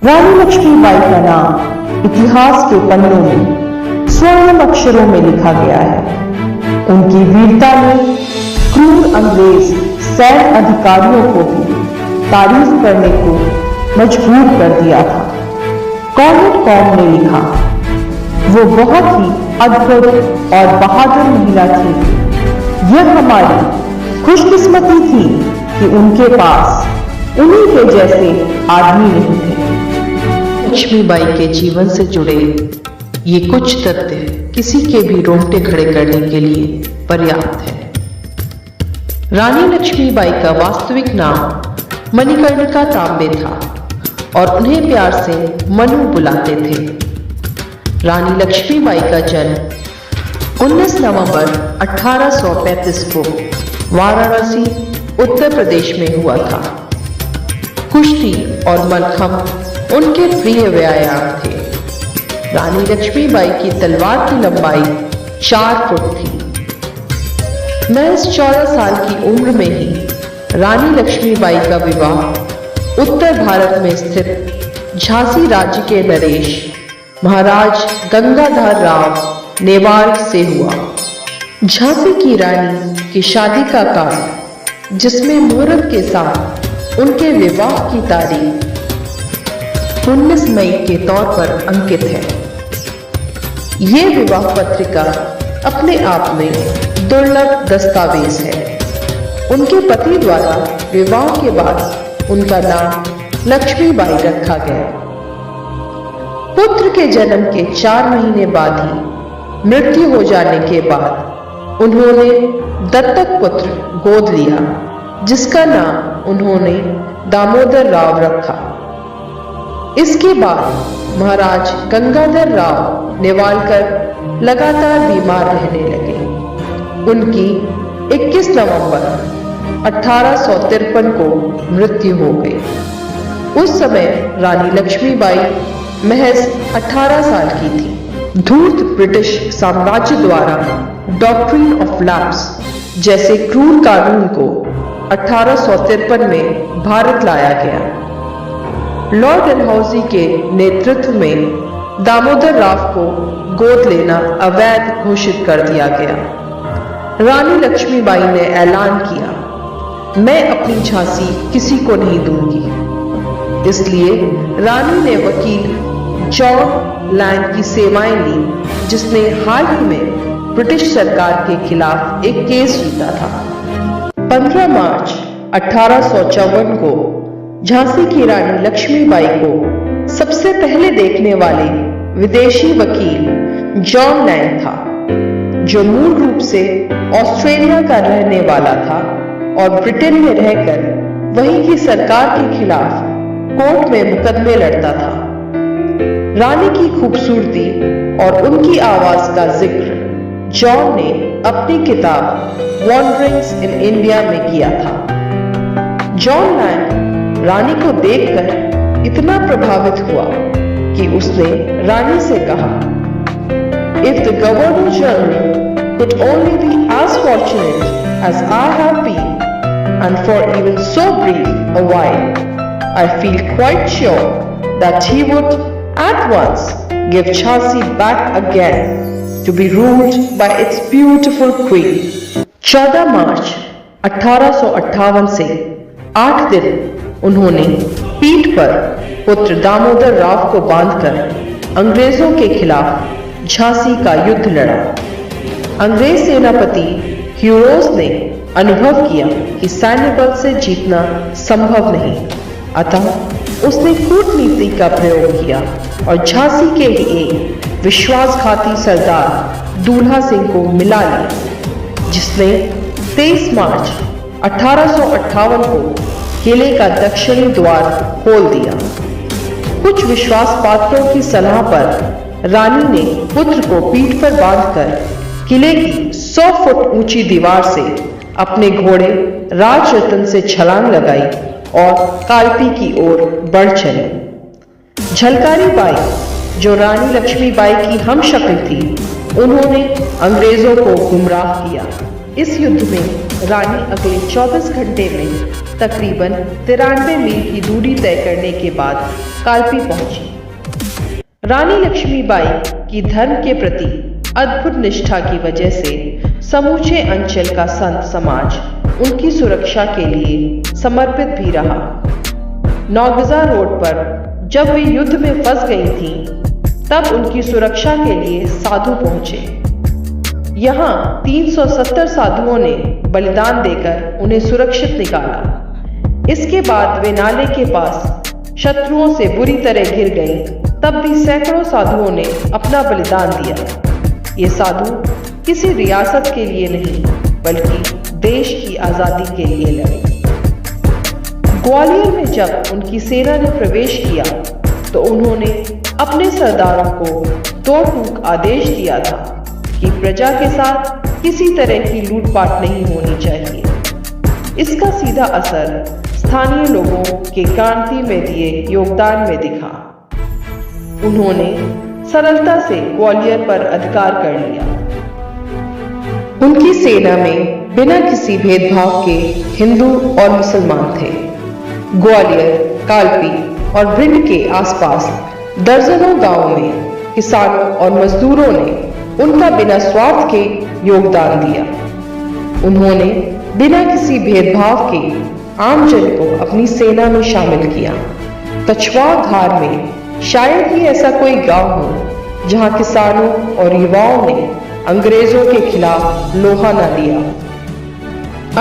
रानी लक्ष्मीबाई का नाम इतिहास के पन्नों में स्वर्ण अक्षरों में लिखा गया है। उनकी वीरता ने क्रूर अंग्रेज सैन्य अधिकारियों को भी तारीफ करने को मजबूर कर दिया था। कॉर्नेट कॉम ने लिखा, वो बहुत ही अद्भुत और बहादुर महिला थी। यह हमारी खुशकिस्मती थी कि उनके पास उन्हीं के जैसे आदमी नहीं थे। लक्ष्मीबाई के जीवन से जुड़े ये कुछ तथ्य किसी के भी रोंगटे खड़े करने के लिए पर्याप्त है। रानी लक्ष्मीबाई का वास्तविक नाम मणिकर्णिका तांबे था और उन्हें प्यार से मनु बुलाते थे। रानी लक्ष्मीबाई का जन्म 19 नवंबर 1835 को वाराणसी, उत्तर प्रदेश में हुआ था। कुश्ती और मलखम उनके प्रिय व्यायाम थे। रानी लक्ष्मीबाई की तलवार की लंबाई 4 फुट थी। महज 14 साल की उम्र में ही रानी लक्ष्मीबाई का विवाह उत्तर भारत में स्थित झांसी राज्य के नरेश महाराज गंगाधर राव नेवाल से हुआ। झांसी की रानी की शादी का कार्ड, जिसमें मुहूर्त के साथ उनके विवाह की तारीख 19 मई के तौर पर अंकित है। ये विवाह पत्रिका अपने आप में दुर्लभ दस्तावेज है। उनके पति द्वारा विवाह के बाद उनका नाम लक्ष्मीबाई रखा गया। पुत्र के जन्म के 4 महीने बाद ही मृत्यु हो जाने के बाद उन्होंने दत्तक पुत्र गोद लिया, जिसका नाम उन्होंने दामोदर राव रखा। इसके बाद महाराज गंगाधर राव नेवालकर लगातार बीमार रहने लगे। उनकी 21 नवंबर 1853 को मृत्यु हो गई। उस समय रानी लक्ष्मीबाई महज 18 साल की थी। धूर्त ब्रिटिश साम्राज्य द्वारा डॉक्ट्रिन ऑफ लैप्स जैसे क्रूर कानून को 1853 में भारत लाया गया। लॉर्ड डलहौजी के नेतृत्व में दामोदर राव को गोद लेना अवैध घोषित कर दिया गया। रानी लक्ष्मीबाई ने ऐलान किया, मैं अपनी झांसी किसी को नहीं दूंगी। इसलिए रानी ने वकील जॉन लैंग की सेवाएं ली, जिसने हाल ही में ब्रिटिश सरकार के खिलाफ एक केस जीता था। 15 मार्च 1854 को झांसी की रानी लक्ष्मीबाई को सबसे पहले देखने वाले विदेशी वकील जॉन लैंग था, जो मूल रूप से ऑस्ट्रेलिया का रहने वाला था और ब्रिटेन में रहकर वहीं की सरकार के खिलाफ कोर्ट में मुकदमे लड़ता था। रानी की खूबसूरती और उनकी आवाज का जिक्र जॉन ने अपनी किताब वॉन्डरिंग्स इन इंडिया में किया था। जॉन लैंग रानी को देखकर इतना प्रभावित हुआ कि उसने रानी से कहा, If the Governor General could only be as fortunate as I have been, and for even so brief a while, I feel quite sure that he would at once give Jhansi back again to be ruled by its beautiful queen. 14 मार्च 1858 से 8 दिन उन्होंने पीठ पर पुत्र दामोदर राव को बांधकर अंग्रेजों के खिलाफ झांसी का युद्ध लड़ा। अंग्रेज सेनापति ह्यूरोज ने अनुभव किया कि सैन्य बल से जीतना संभव नहीं, अतः उसने कूटनीति का प्रयोग किया और झांसी के ही एक विश्वासघाती सरदार दूल्हा सिंह को मिला लिया, जिसने 23 मार्च 1858 को किले का दक्षिणी द्वार खोल दिया। कुछ विश्वास पात्रों की सलाह पर रानी ने पुत्र को पीठ पर बांधकर किले की 100 फुट ऊंची दीवार से अपने घोड़े राजरतन से छलांग लगाई और कालपी की ओर बढ़ चले। झलकारी बाई, जो रानी लक्ष्मीबाई की हमशक्ल थी, उन्होंने अंग्रेजों को गुमराह किया। इस युद्ध में रानी अगले 24 घंटे में तकरीबन 93 मील की दूरी तय करने के बाद कालपी पहुंची। रानी लक्ष्मीबाई की धर्म के प्रति अद्भुत निष्ठा की वजह से समूचे अंचल का संत समाज उनकी सुरक्षा के लिए समर्पित भी रहा। नौगजा रोड पर जब वे युद्ध में फंस गई थीं, तब उनकी सुरक्षा के लिए साधु पहुंचे। यहां 370 साधुओं ने बलिदान देकर उन्हें सुरक्षित निकाला। इसके बाद वे नाले के पास शत्रुओं से बुरी तरह घिर गईं, तब भी सैकड़ों साधुओं ने अपना बलिदान दिया। ये साधु किसी रियासत के लिए नहीं, बल्कि देश की आजादी के लिए लड़े। ग्वालियर में जब उनकी सेना ने प्रवेश किया, तो उन्होंने अपने सरदारों को दो टूक आदेश दिया था कि प्रजा के साथ किसी तरह की लूटपाट नहीं होनी चाहिए। इसका सीधा असर स्थानीय लोगों के क्रांति में दिए योगदान में दिखा। उन्होंने सरलता से ग्वालियर पर अधिकार कर लिया। उनकी सेना में बिना किसी भेदभाव के हिंदू और मुसलमान थे। ग्वालियर, कालपी और भिंड के आसपास दर्जनों गांवों में किसानों और मजदूरों ने उनका बिना स्वार्थ के योगदान दिया। उन्होंने बिना किसी भेदभाव के आमजन को अपनी सेना में शामिल किया। कछवा घार में शायद ही ऐसा कोई गांव हो जहां किसानों और युवाओं ने अंग्रेजों के खिलाफ लोहा न लिया।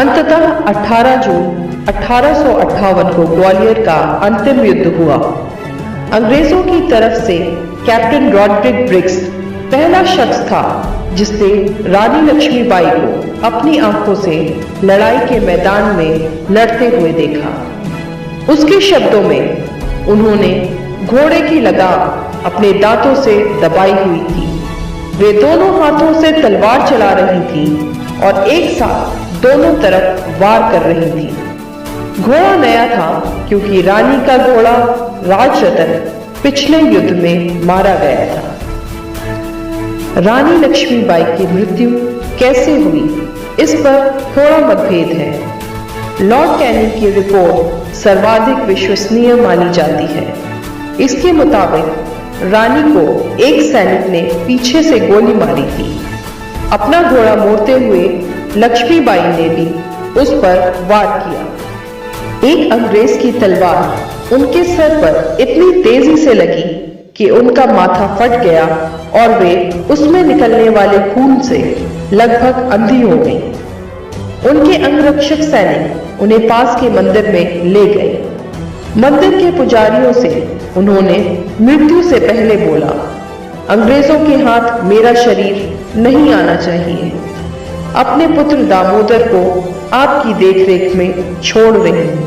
अंततः 18 जून 1858 को ग्वालियर का अंतिम युद्ध हुआ। अंग्रेजों की तरफ से कैप्टन रॉड्रिक ब्रिग्स पहला शख्स था जिसने रानी लक्ष्मीबाई को अपनी आंखों से लड़ाई के मैदान में लड़ते हुए देखा। उसके शब्दों में उन्होंने घोड़े की लगाम अपने दांतों से दबाई हुई थी। वे दोनों हाथों से तलवार चला रही थी और एक साथ दोनों तरफ वार कर रही थी। घोड़ा नया था क्योंकि रानी का घोड़ा राजरतन पिछले युद्ध में मारा गया था। रानी लक्ष्मीबाई की मृत्यु कैसे हुई, इस पर थोड़ा मतभेद है। लॉर्ड कैनिंग की रिपोर्ट सर्वाधिक विश्वसनीय मानी जाती है। इसके मुताबिक रानी को एक सैनिक ने पीछे से गोली मारी थी। अपना घोड़ा मोड़ते हुए लक्ष्मीबाई ने भी उस पर वार किया। एक अंग्रेज की तलवार उनके सर पर इतनी तेजी से लगी कि उनका माथा फट गया और वे उसमें निकलने वाले खून से लगभग अंधी हो गई। उनके अंगरक्षक सैनिक उन्हें पास के मंदिर में ले गए। मंदिर के पुजारियों से उन्होंने मृत्यु से पहले बोला, अंग्रेजों के हाथ मेरा शरीर नहीं आना चाहिए। अपने पुत्र दामोदर को आपकी देखरेख में छोड़ रही हूं।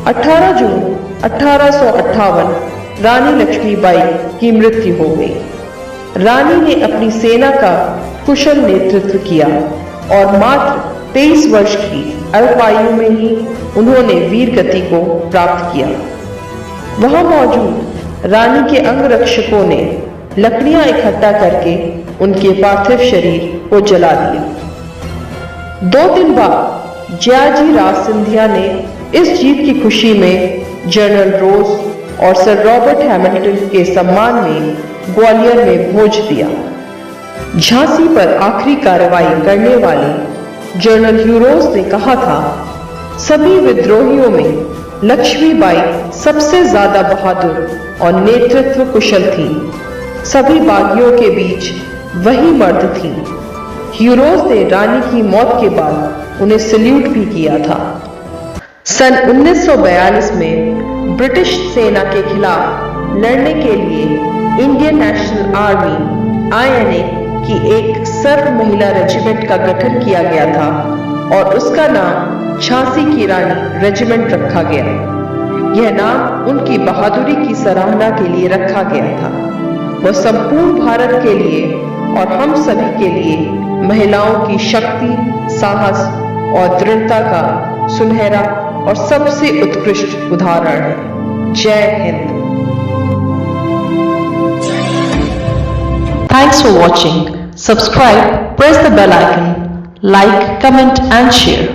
18 जून 1858 रानी लक्ष्मीबाई की मृत्यु हो गई। रानी ने अपनी सेना का कुशल नेतृत्व किया और मात्र 23 वर्ष की अल्पायु में ही उन्होंने वीर गति को प्राप्त किया। वहां मौजूद रानी के अंगरक्षकों ने लकड़ियां इकट्ठा करके उनके पार्थिव शरीर को जला दिया। 2 दिन बाद जयाजी राव सिंधिया ने इस जीत की खुशी में जनरल रोज और सर रॉबर्ट हैमिल्टन के सम्मान में ग्वालियर में भोज दिया। झांसी पर आखिरी कार्रवाई करने वाले जनरल ह्यूरोज ने कहा था, सभी विद्रोहियों में लक्ष्मीबाई सबसे ज्यादा बहादुर और नेतृत्व कुशल थी। सभी बागियों के बीच वही मर्द थी। ह्यूरोज ने रानी की मौत के बाद उन्हें सल्यूट भी किया था। सन 1942 में ब्रिटिश सेना के खिलाफ लड़ने के लिए इंडियन नेशनल आर्मी (INA) की एक सर्व महिला रेजिमेंट का गठन किया गया था और उसका नाम झांसी की रानी रेजिमेंट रखा गया। यह नाम उनकी बहादुरी की सराहना के लिए रखा गया था। वह संपूर्ण भारत के लिए और हम सभी के लिए महिलाओं की शक्ति, साहस और दृढ़ता का सुनहरा और सबसे उत्कृष्ट उदाहरण है। जय Hind. Thanks for watching. Subscribe, press the bell icon, like, comment and share.